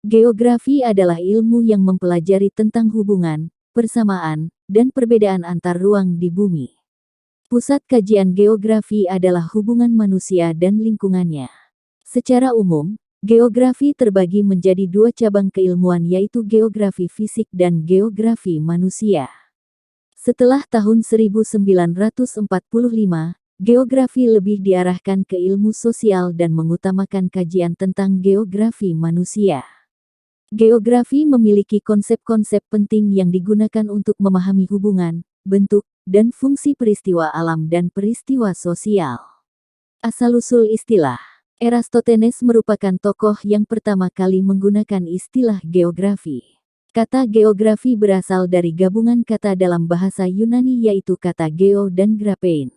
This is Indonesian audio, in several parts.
Geografi adalah ilmu yang mempelajari tentang hubungan, persamaan, dan perbedaan antar ruang di bumi. Pusat kajian geografi adalah hubungan manusia dan lingkungannya. Secara umum, geografi terbagi menjadi dua cabang keilmuan yaitu geografi fisik dan geografi manusia. Setelah tahun 1945, geografi lebih diarahkan ke ilmu sosial dan mengutamakan kajian tentang geografi manusia. Geografi memiliki konsep-konsep penting yang digunakan untuk memahami hubungan, bentuk, dan fungsi peristiwa alam dan peristiwa sosial. Asal-usul istilah. Eratosthenes merupakan tokoh yang pertama kali menggunakan istilah geografi. Kata geografi berasal dari gabungan kata dalam bahasa Yunani yaitu kata geo dan graphein.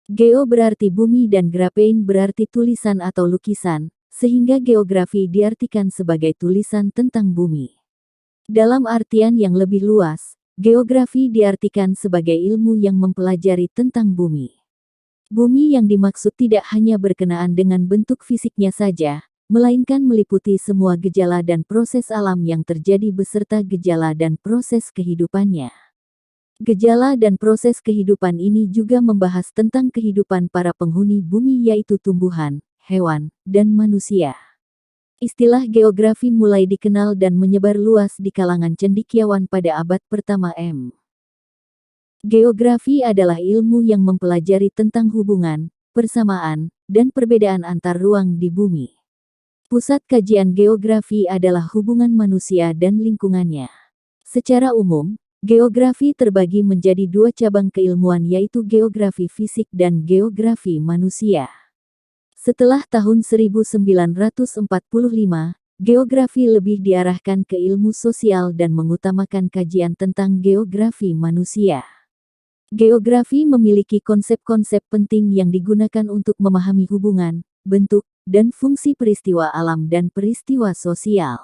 Geo berarti bumi dan graphein berarti tulisan atau lukisan, sehingga geografi diartikan sebagai tulisan tentang bumi. Dalam artian yang lebih luas, geografi diartikan sebagai ilmu yang mempelajari tentang bumi. Bumi yang dimaksud tidak hanya berkenaan dengan bentuk fisiknya saja, melainkan meliputi semua gejala dan proses alam yang terjadi beserta gejala dan proses kehidupannya. Gejala dan proses kehidupan ini juga membahas tentang kehidupan para penghuni bumi yaitu tumbuhan, hewan, dan manusia. Istilah geografi mulai dikenal dan menyebar luas di kalangan cendekiawan pada abad pertama M. Geografi adalah ilmu yang mempelajari tentang hubungan, persamaan, dan perbedaan antar ruang di bumi. Pusat kajian geografi adalah hubungan manusia dan lingkungannya. Secara umum, geografi terbagi menjadi dua cabang keilmuan yaitu geografi fisik dan geografi manusia. Setelah tahun 1945, geografi lebih diarahkan ke ilmu sosial dan mengutamakan kajian tentang geografi manusia. Geografi memiliki konsep-konsep penting yang digunakan untuk memahami hubungan, bentuk, dan fungsi peristiwa alam dan peristiwa sosial.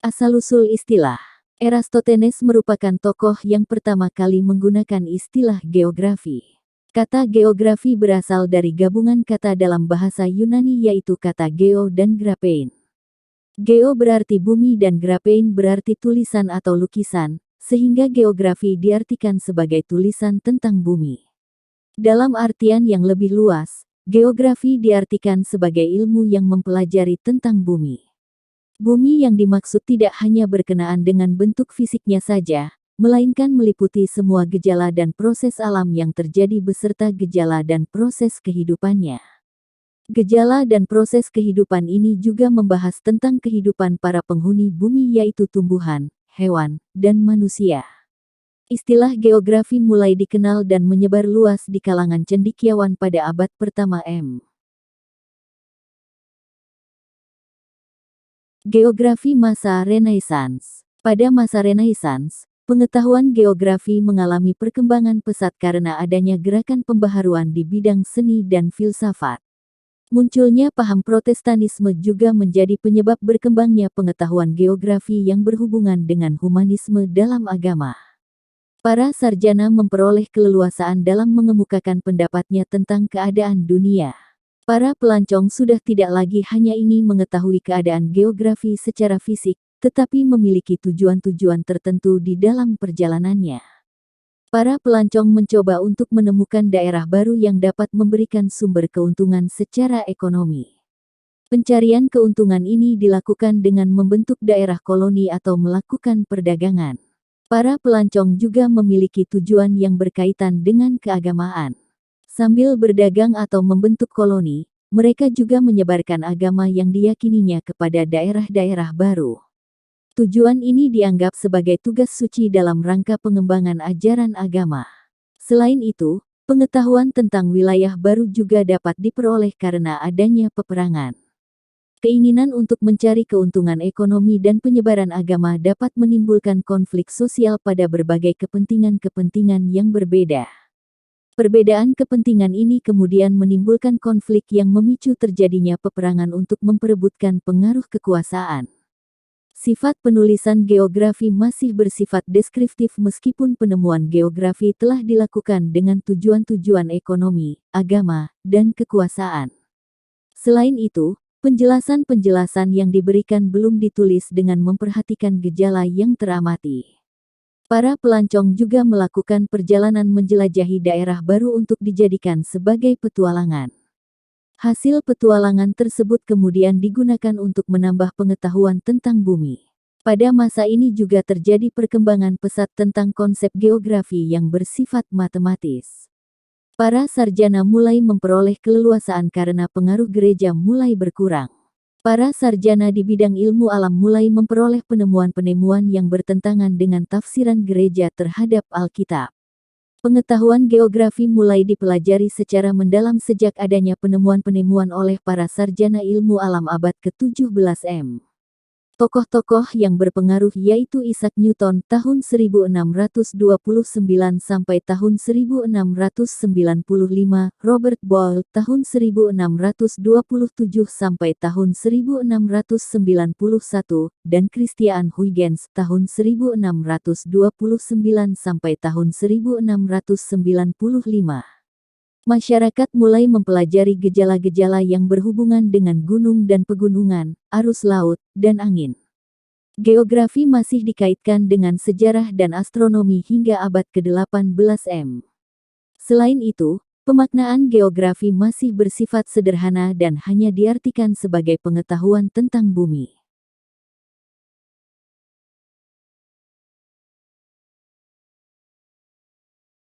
Asal-usul istilah. Eratosthenes merupakan tokoh yang pertama kali menggunakan istilah geografi. Kata geografi berasal dari gabungan kata dalam bahasa Yunani yaitu kata geo dan graphein. Geo berarti bumi dan graphein berarti tulisan atau lukisan, sehingga geografi diartikan sebagai tulisan tentang bumi. Dalam artian yang lebih luas, geografi diartikan sebagai ilmu yang mempelajari tentang bumi. Bumi yang dimaksud tidak hanya berkenaan dengan bentuk fisiknya saja, melainkan meliputi semua gejala dan proses alam yang terjadi beserta gejala dan proses kehidupannya. Gejala dan proses kehidupan ini juga membahas tentang kehidupan para penghuni bumi yaitu tumbuhan, hewan, dan manusia. Istilah geografi mulai dikenal dan menyebar luas di kalangan cendekiawan pada abad pertama M. Geografi masa Renaissance. Pada masa Renaissance, pengetahuan geografi mengalami perkembangan pesat karena adanya gerakan pembaharuan di bidang seni dan filsafat. Munculnya paham Protestanisme juga menjadi penyebab berkembangnya pengetahuan geografi yang berhubungan dengan humanisme dalam agama. Para sarjana memperoleh keleluasaan dalam mengemukakan pendapatnya tentang keadaan dunia. Para pelancong sudah tidak lagi hanya ingin mengetahui keadaan geografi secara fisik, tetapi memiliki tujuan-tujuan tertentu di dalam perjalanannya. Para pelancong mencoba untuk menemukan daerah baru yang dapat memberikan sumber keuntungan secara ekonomi. Pencarian keuntungan ini dilakukan dengan membentuk daerah koloni atau melakukan perdagangan. Para pelancong juga memiliki tujuan yang berkaitan dengan keagamaan. Sambil berdagang atau membentuk koloni, mereka juga menyebarkan agama yang diyakininya kepada daerah-daerah baru. Tujuan ini dianggap sebagai tugas suci dalam rangka pengembangan ajaran agama. Selain itu, pengetahuan tentang wilayah baru juga dapat diperoleh karena adanya peperangan. Keinginan untuk mencari keuntungan ekonomi dan penyebaran agama dapat menimbulkan konflik sosial pada berbagai kepentingan-kepentingan yang berbeda. Perbedaan kepentingan ini kemudian menimbulkan konflik yang memicu terjadinya peperangan untuk memperebutkan pengaruh kekuasaan. Sifat penulisan geografi masih bersifat deskriptif meskipun penemuan geografi telah dilakukan dengan tujuan-tujuan ekonomi, agama, dan kekuasaan. Selain itu, Penjelasan-penjelasan yang diberikan belum ditulis dengan memperhatikan gejala yang teramati. Para pelancong juga melakukan perjalanan menjelajahi daerah baru untuk dijadikan sebagai petualangan. Hasil petualangan tersebut kemudian digunakan untuk menambah pengetahuan tentang bumi. Pada masa ini juga terjadi perkembangan pesat tentang konsep geografi yang bersifat matematis. Para sarjana mulai memperoleh keleluasaan karena pengaruh gereja mulai berkurang. Para sarjana di bidang ilmu alam mulai memperoleh penemuan-penemuan yang bertentangan dengan tafsiran gereja terhadap Alkitab. Pengetahuan geografi mulai dipelajari secara mendalam sejak adanya penemuan-penemuan oleh para sarjana ilmu alam abad ke-17 M. Tokoh-tokoh yang berpengaruh yaitu Isaac Newton tahun 1629 sampai tahun 1695, Robert Boyle tahun 1627 sampai tahun 1691, dan Christian Huygens tahun 1629 sampai tahun 1695. Masyarakat mulai mempelajari gejala-gejala yang berhubungan dengan gunung dan pegunungan, arus laut, dan angin. Geografi masih dikaitkan dengan sejarah dan astronomi hingga abad ke-18 M. Selain itu, pemaknaan geografi masih bersifat sederhana dan hanya diartikan sebagai pengetahuan tentang bumi.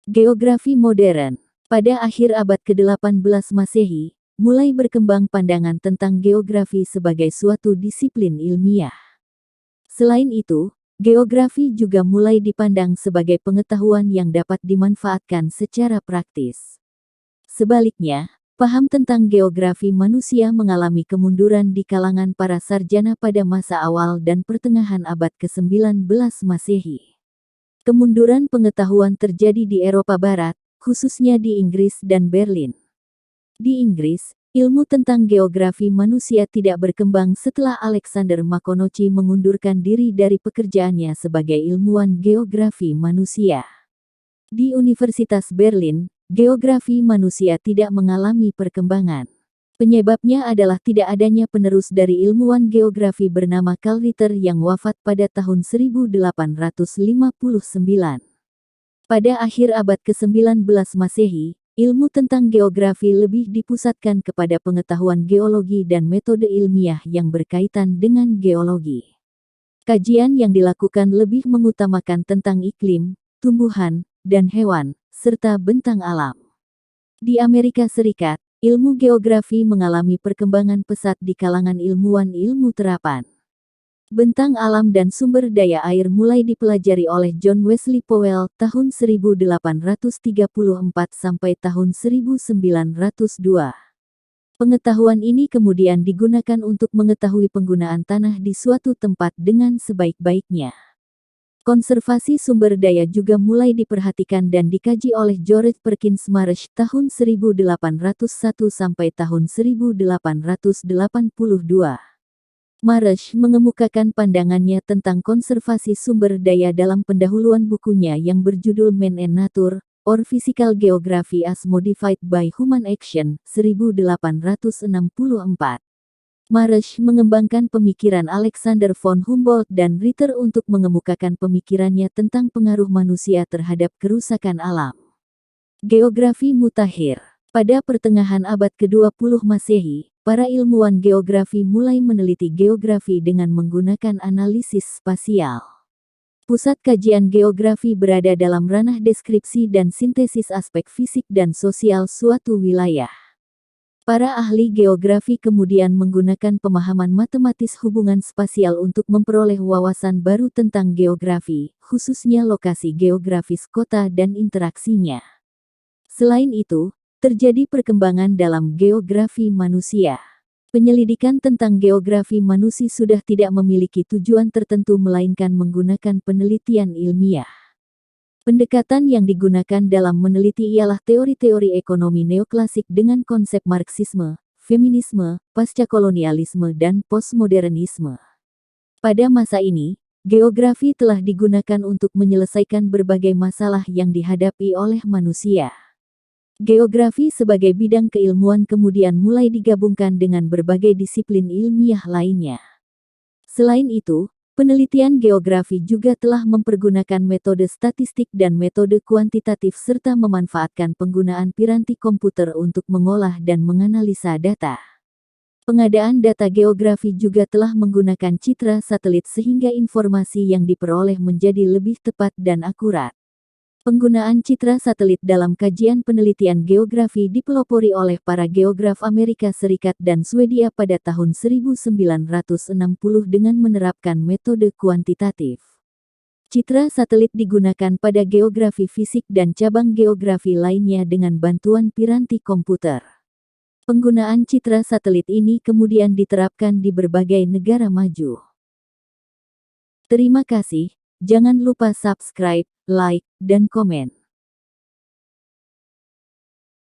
Geografi modern. Pada akhir abad ke-18 Masehi, mulai berkembang pandangan tentang geografi sebagai suatu disiplin ilmiah. Selain itu, geografi juga mulai dipandang sebagai pengetahuan yang dapat dimanfaatkan secara praktis. Sebaliknya, paham tentang geografi manusia mengalami kemunduran di kalangan para sarjana pada masa awal dan pertengahan abad ke-19 Masehi. Kemunduran pengetahuan terjadi di Eropa Barat, khususnya di Inggris dan Berlin. Di Inggris, ilmu tentang geografi manusia tidak berkembang setelah Alexander Maconochie mengundurkan diri dari pekerjaannya sebagai ilmuwan geografi manusia. Di Universitas Berlin, geografi manusia tidak mengalami perkembangan. Penyebabnya adalah tidak adanya penerus dari ilmuwan geografi bernama Karl Ritter yang wafat pada tahun 1859. Pada akhir abad ke-19 Masehi, ilmu tentang geografi lebih dipusatkan kepada pengetahuan geologi dan metode ilmiah yang berkaitan dengan geologi. Kajian yang dilakukan lebih mengutamakan tentang iklim, tumbuhan, dan hewan, serta bentang alam. Di Amerika Serikat, ilmu geografi mengalami perkembangan pesat di kalangan ilmuwan ilmu terapan. Bentang alam dan sumber daya air mulai dipelajari oleh John Wesley Powell tahun 1834 sampai tahun 1902. Pengetahuan ini kemudian digunakan untuk mengetahui penggunaan tanah di suatu tempat dengan sebaik-baiknya. Konservasi sumber daya juga mulai diperhatikan dan dikaji oleh George Perkins Marsh tahun 1801 sampai tahun 1882. Marsh mengemukakan pandangannya tentang konservasi sumber daya dalam pendahuluan bukunya yang berjudul Man and Nature, or Physical Geography as Modified by Human Action, 1864. Marsh mengembangkan pemikiran Alexander von Humboldt dan Ritter untuk mengemukakan pemikirannya tentang pengaruh manusia terhadap kerusakan alam. Geografi mutakhir. Pada pertengahan abad ke-20 Masehi, para ilmuwan geografi mulai meneliti geografi dengan menggunakan analisis spasial. Pusat kajian geografi berada dalam ranah deskripsi dan sintesis aspek fisik dan sosial suatu wilayah. Para ahli geografi kemudian menggunakan pemahaman matematis hubungan spasial untuk memperoleh wawasan baru tentang geografi, khususnya lokasi geografis kota dan interaksinya. Selain itu, terjadi perkembangan dalam geografi manusia. Penyelidikan tentang geografi manusia sudah tidak memiliki tujuan tertentu melainkan menggunakan penelitian ilmiah. Pendekatan yang digunakan dalam meneliti ialah teori-teori ekonomi neoklasik dengan konsep Marxisme, feminisme, pascakolonialisme dan postmodernisme. Pada masa ini, geografi telah digunakan untuk menyelesaikan berbagai masalah yang dihadapi oleh manusia. Geografi sebagai bidang keilmuan kemudian mulai digabungkan dengan berbagai disiplin ilmiah lainnya. Selain itu, penelitian geografi juga telah mempergunakan metode statistik dan metode kuantitatif serta memanfaatkan penggunaan piranti komputer untuk mengolah dan menganalisa data. Pengadaan data geografi juga telah menggunakan citra satelit sehingga informasi yang diperoleh menjadi lebih tepat dan akurat. Penggunaan citra satelit dalam kajian penelitian geografi dipelopori oleh para geograf Amerika Serikat dan Swedia pada tahun 1960 dengan menerapkan metode kuantitatif. Citra satelit digunakan pada geografi fisik dan cabang geografi lainnya dengan bantuan piranti komputer. Penggunaan citra satelit ini kemudian diterapkan di berbagai negara maju. Terima kasih, jangan lupa subscribe, like, dan komen.